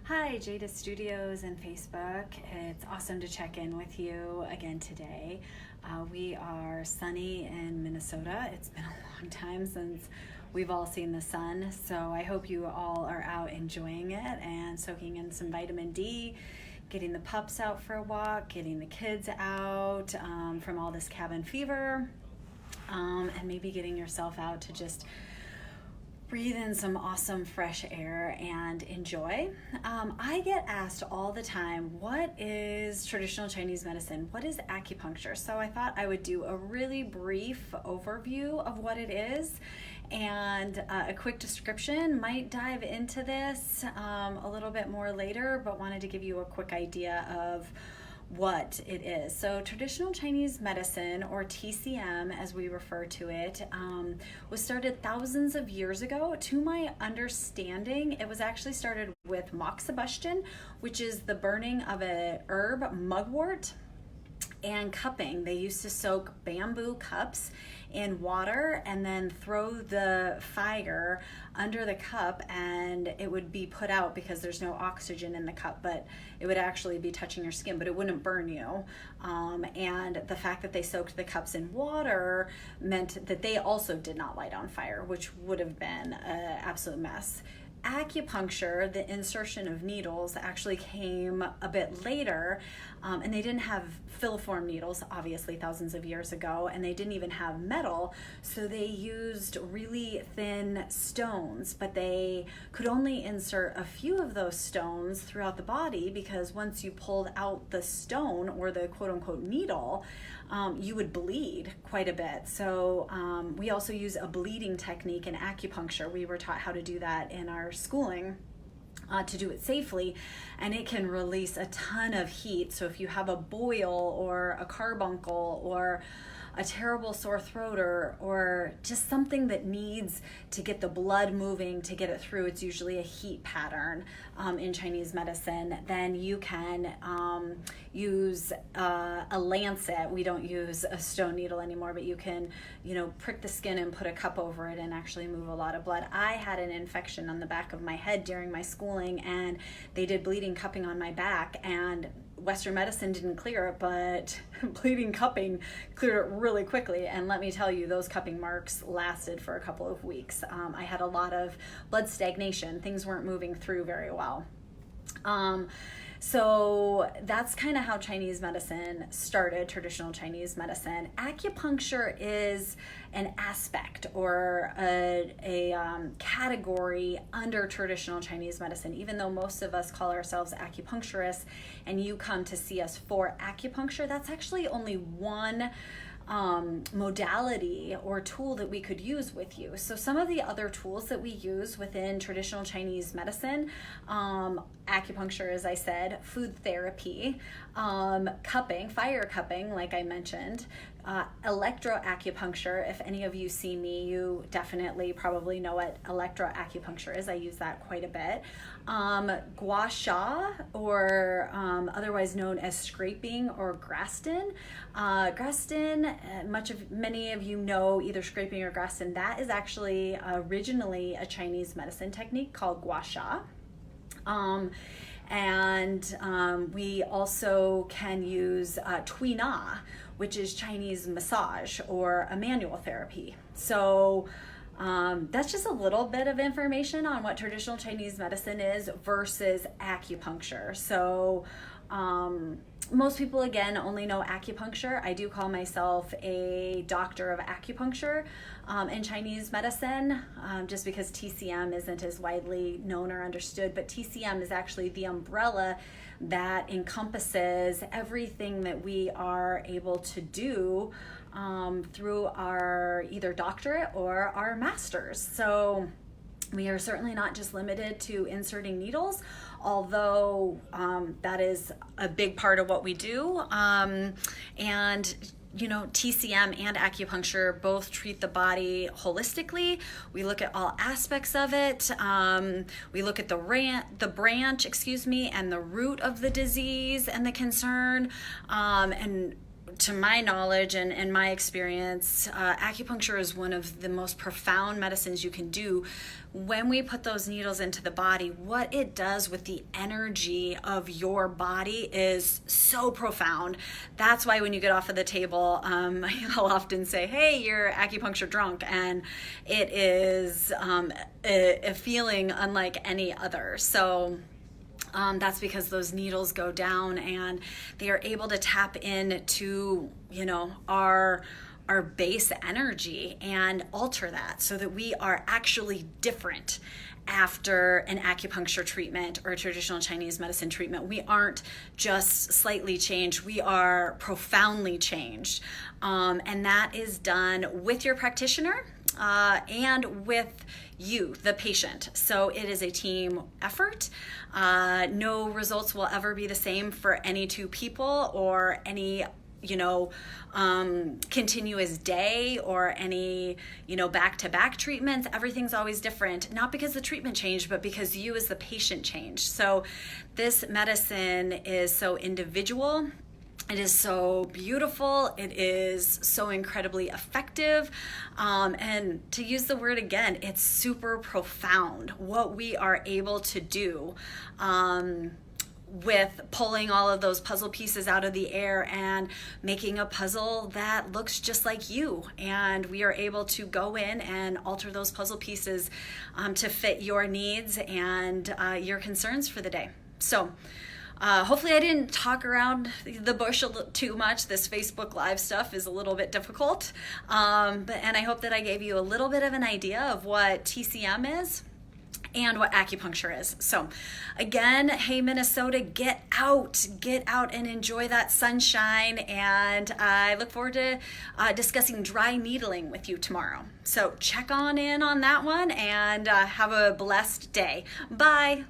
Hi, Jada Studios and Facebook. It's awesome to check in with you again today. We are sunny in Minnesota. It's been a long time since we've all seen the sun, so I hope you all are out enjoying it and soaking in some vitamin D, getting the pups out for a walk, getting the kids out from all this cabin fever, and maybe getting yourself out to just breathe in some awesome fresh air and enjoy. I get asked all the time, what is traditional Chinese medicine? What is acupuncture? So I thought I would do a really brief overview of what it is and a quick description. Might dive into this a little bit more later, but wanted to give you a quick idea of what it is. So traditional Chinese medicine, or TCM as we refer to it, was started thousands of years ago. To my understanding, it was actually started with moxibustion, which is the burning of a herb, mugwort, and cupping. They used to soak bamboo cups in water and then throw the fire under the cup, and it would be put out because there's no oxygen in the cup, but it would actually be touching your skin, but it wouldn't burn you. And the fact that they soaked the cups in water meant that they also did not light on fire, which would have been an absolute mess. Acupuncture, the insertion of needles, actually came a bit later, and they didn't have filiform needles, obviously, thousands of years ago, and they didn't even have metal, so they used really thin stones, but they could only insert a few of those stones throughout the body, because once you pulled out the stone, or the quote-unquote needle, you would bleed quite a bit. So we also use a bleeding technique in acupuncture. We were taught how to do that in our schooling to do it safely, and it can release a ton of heat. So if you have a boil or a carbuncle or a terrible sore throat, or just something that needs to get the blood moving to get it through, it's usually a heat pattern in Chinese medicine, then you can use a lancet. We don't use a stone needle anymore, but you can, prick the skin and put a cup over it and actually move a lot of blood. I had an infection on the back of my head during my schooling, and they did bleeding cupping on my back, and Western medicine didn't clear it, but bleeding cupping cleared it really quickly. And let me tell you, those cupping marks lasted for a couple of weeks. I had a lot of blood stagnation. Things weren't moving through very well. So that's kind of how Chinese medicine started, traditional Chinese medicine. Acupuncture is an aspect or a category under traditional Chinese medicine. Even though most of us call ourselves acupuncturists and you come to see us for acupuncture, that's actually only one modality or tool that we could use with you. So some of the other tools that we use within traditional Chinese medicine, acupuncture, as I said, food therapy, cupping, fire cupping, like I mentioned, electro-acupuncture. If any of you see me, you definitely probably know what electro-acupuncture is. I use that quite a bit. Gua sha, or otherwise known as scraping or graston. Many of you know either scraping or graston. That is actually originally a Chinese medicine technique called gua sha. We also can use tuina, which is Chinese massage or a manual therapy. So that's just a little bit of information on what traditional Chinese medicine is versus acupuncture. So most people, again, only know acupuncture. I do call myself a doctor of acupuncture in Chinese medicine, just because TCM isn't as widely known or understood, but TCM is actually the umbrella that encompasses everything that we are able to do through our either doctorate or our master's. So we are certainly not just limited to inserting needles, although that is a big part of what we do. TCM and acupuncture both treat the body holistically. We look at all aspects of it. We look at the branch, and the root of the disease and the concern, and to my knowledge and my experience, acupuncture is one of the most profound medicines you can do. When we put those needles into the body, what it does with the energy of your body is so profound. That's why when you get off of the table, I'll often say, hey, you're acupuncture drunk. And it is a feeling unlike any other. So that's because those needles go down and they are able to tap into, our base energy and alter that so that we are actually different after an acupuncture treatment or a traditional Chinese medicine treatment. We aren't just slightly changed, we are profoundly changed. And that is done with your practitioner and with you, the patient. So it is a team effort. No results will ever be the same for any two people or any continuous day or any, back-to-back treatments. Everything's always different, not because the treatment changed, but because you as the patient changed. So this medicine is so individual. It is so beautiful. It is so incredibly effective. And to use the word again, it's super profound what we are able to do with pulling all of those puzzle pieces out of the air and making a puzzle that looks just like you. And we are able to go in and alter those puzzle pieces to fit your needs and your concerns for the day. So hopefully I didn't talk around the bush too much. This Facebook Live stuff is a little bit difficult. And I hope that I gave you a little bit of an idea of what TCM is and what acupuncture is. So again, hey Minnesota, get out and enjoy that sunshine. And I look forward to discussing dry needling with you tomorrow. So check on in on that one and have a blessed day. Bye.